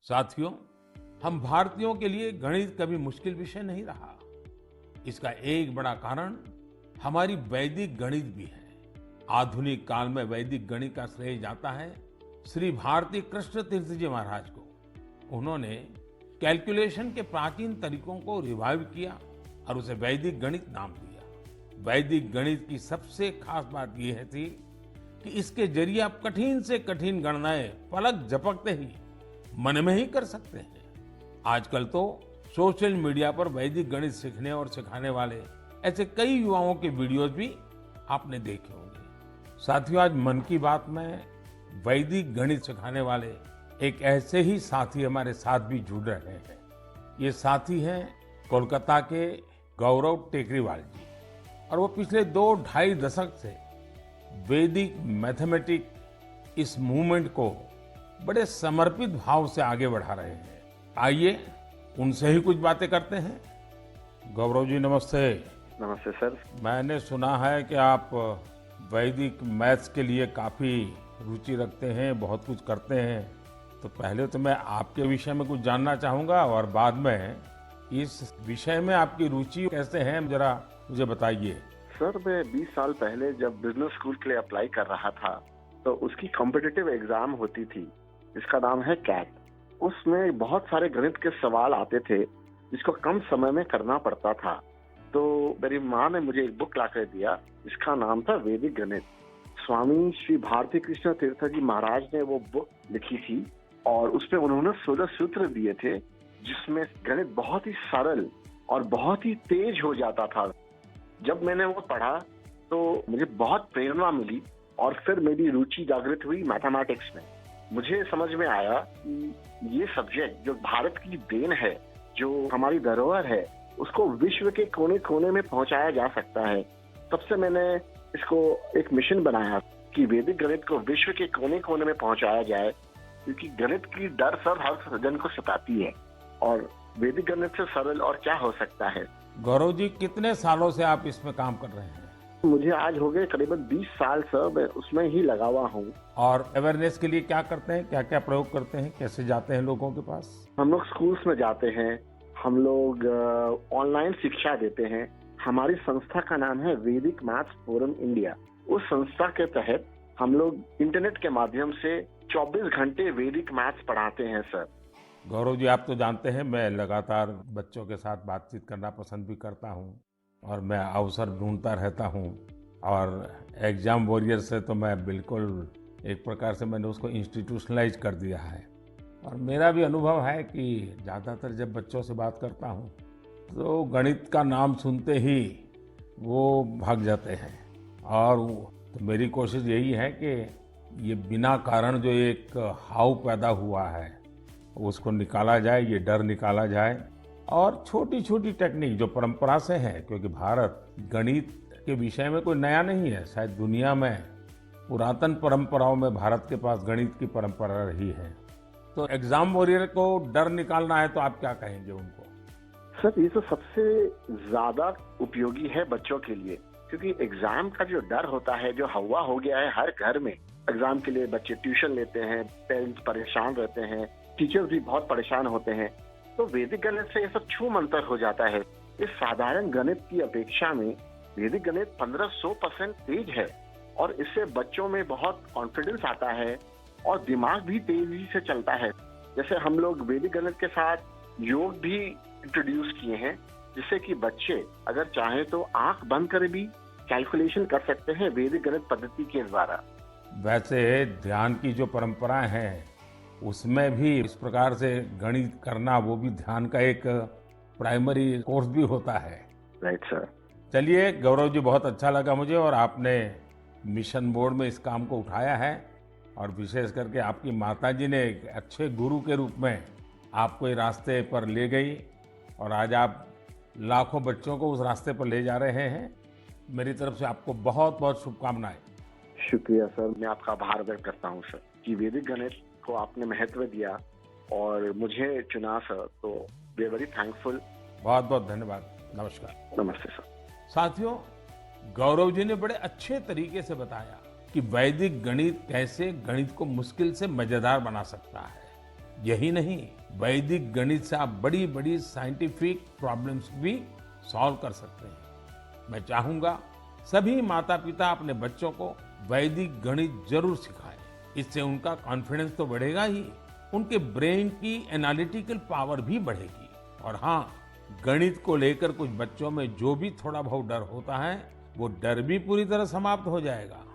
साथियों, हम भारतीयों के लिए गणित कभी मुश्किल विषय नहीं रहा। इसका एक बड़ा कारण हमारी वैदिक गणित भी है। आधुनिक काल में वैदिक गणित का श्रेय जाता है श्री भारती कृष्ण तीर्थ जी महाराज को। उन्होंने कैलकुलेशन के प्राचीन तरीकों को रिवाइव किया और उसे वैदिक गणित नाम दिया। वैदिक गणित की सबसे खास बात यह थी कि इसके जरिए आप कठिन से कठिन गणनाएं पलक झपकते ही मन में ही कर सकते हैं। आजकल तो सोशल मीडिया पर वैदिक गणित सीखने और सिखाने वाले ऐसे कई युवाओं के वीडियोस भी आपने देखे होंगे। साथियों, आज मन की बात में वैदिक गणित सिखाने वाले एक ऐसे ही साथी हमारे साथ भी जुड़ रहे हैं। ये साथी हैं कोलकाता के गौरव टेकरीवाल जी, और वो पिछले 2-2.5 दशक से वैदिक मैथमेटिक्स इस मूवमेंट को बड़े समर्पित भाव से आगे बढ़ा रहे हैं। आइए उनसे ही कुछ बातें करते हैं। गौरव जी, नमस्ते। नमस्ते सर। मैंने सुना है कि आप वैदिक मैथ्स के लिए काफी रुचि रखते हैं, बहुत कुछ करते हैं। तो पहले तो मैं आपके विषय में कुछ जानना चाहूंगा और बाद में इस विषय में आपकी रुचि कैसे है, जरा मुझे बताइए। सर, मैं 20 साल पहले जब बिजनेस स्कूल के लिए अप्लाई कर रहा था तो उसकी कॉम्पिटिटिव एग्जाम होती थी जिसका नाम है कैट। उसमें बहुत सारे गणित के सवाल आते थे जिसको कम समय में करना पड़ता था। तो मेरी माँ ने मुझे एक बुक लाकर दिया जिसका नाम था वैदिक गणित। स्वामी श्री भारती कृष्ण तीर्थ जी महाराज ने वो बुक लिखी थी और उसमें उन्होंने 16 सूत्र दिए थे जिसमें गणित बहुत ही सरल और बहुत ही तेज हो जाता था। जब मैंने वो पढ़ा तो मुझे बहुत प्रेरणा मिली और फिर मेरी रुचि जागृत हुई मैथमेटिक्स में। मुझे समझ में आया कि ये सब्जेक्ट जो भारत की देन है, जो हमारी धरोहर है, उसको विश्व के कोने कोने में पहुंचाया जा सकता है। तब से मैंने इसको एक मिशन बनाया कि वैदिक गणित को विश्व के कोने कोने में पहुंचाया जाए, क्योंकि गणित की डर सर हर जन को सताती है और वैदिक गणित से सरल और क्या हो सकता है। गौरव जी, कितने सालों से आप इसमें काम कर रहे हैं? मुझे आज हो गए करीबन 20 साल सर, मैं उसमें ही लगा हुआ हूँ। और अवेयरनेस के लिए क्या करते हैं, क्या क्या प्रयोग करते हैं, कैसे जाते हैं लोगों के पास? हम लोग स्कूल्स में जाते हैं, हम लोग ऑनलाइन शिक्षा देते हैं। हमारी संस्था का नाम है वैदिक मैथ्स फोरम इंडिया। उस संस्था के तहत हम लोग इंटरनेट के माध्यम से 24 घंटे वैदिक मैथ्स पढ़ाते हैं सर। गौरव जी, आप तो जानते हैं मैं लगातार बच्चों के साथ बातचीत करना पसंद भी करता हूं और मैं अवसर ढूंढता रहता हूं, और एग्जाम वॉरियर से तो मैं बिल्कुल एक प्रकार से मैंने उसको इंस्टीट्यूशनलाइज कर दिया है। और मेरा भी अनुभव है कि ज़्यादातर जब बच्चों से बात करता हूं तो गणित का नाम सुनते ही वो भाग जाते हैं। और तो मेरी कोशिश यही है कि ये बिना कारण जो एक हाव पैदा हुआ है उसको निकाला जाए, ये डर निकाला जाए। और छोटी छोटी टेक्निक जो परंपरा से है, क्योंकि भारत गणित के विषय में कोई नया नहीं है, शायद दुनिया में पुरातन परंपराओं में भारत के पास गणित की परंपरा रही है। तो एग्जाम वॉरियर को डर निकालना है तो आप क्या कहेंगे उनको? सर, ये तो सबसे ज्यादा उपयोगी है बच्चों के लिए, क्योंकि एग्जाम का जो डर होता है, जो हवा हो गया है हर घर में। एग्जाम के लिए बच्चे ट्यूशन लेते हैं, पेरेंट्स परेशान रहते हैं, टीचर्स भी बहुत परेशान होते हैं। तो वैदिक गणित से ये सब छू मंतर हो जाता है। इस साधारण गणित की अपेक्षा में वैदिक गणित 1500% तेज है और इससे बच्चों में बहुत कॉन्फिडेंस आता है और दिमाग भी तेजी से चलता है। जैसे हम लोग वैदिक गणित के साथ योग भी इंट्रोड्यूस किए हैं, जिससे कि बच्चे अगर चाहें तो आंख बंद कर भी कैलकुलेशन कर सकते हैं वैदिक गणित पद्धति के द्वारा। वैसे ध्यान की जो परंपराएं हैं उसमें भी इस प्रकार से गणित करना, वो भी ध्यान का एक प्राइमरी कोर्स भी होता है। Right sir. चलिए गौरव जी, बहुत अच्छा लगा मुझे, और आपने मिशन मोड में इस काम को उठाया है, और विशेष करके आपकी माताजी ने एक अच्छे गुरु के रूप में आपको इस रास्ते पर ले गई और आज आप लाखों बच्चों को उस रास्ते पर ले जा रहे हैं। मेरी तरफ से आपको बहुत बहुत शुभकामनाएं। शुक्रिया सर, मैं आपका आभार व्यक्त करता हूँ सर कि वैदिक गणित को आपने महत्व दिया और मुझे चुना सर, तो वी आर वेरी थैंकफुल। बहुत बहुत धन्यवाद। नमस्कार। नमस्ते सर। साथियों, गौरव जी ने बड़े अच्छे तरीके से बताया कि वैदिक गणित कैसे गणित को मुश्किल से मजेदार बना सकता है। यही नहीं, वैदिक गणित से आप बड़ी बड़ी साइंटिफिक प्रॉब्लम्स भी सॉल्व कर सकते हैं। मैं चाहूंगा सभी माता पिता अपने बच्चों को वैदिक गणित जरूर सिखाएं। इससे उनका कॉन्फिडेंस तो बढ़ेगा ही, उनके ब्रेन की एनालिटिकल पावर भी बढ़ेगी। और हाँ, गणित को लेकर कुछ बच्चों में जो भी थोड़ा बहुत डर होता है, वो डर भी पूरी तरह समाप्त हो जाएगा।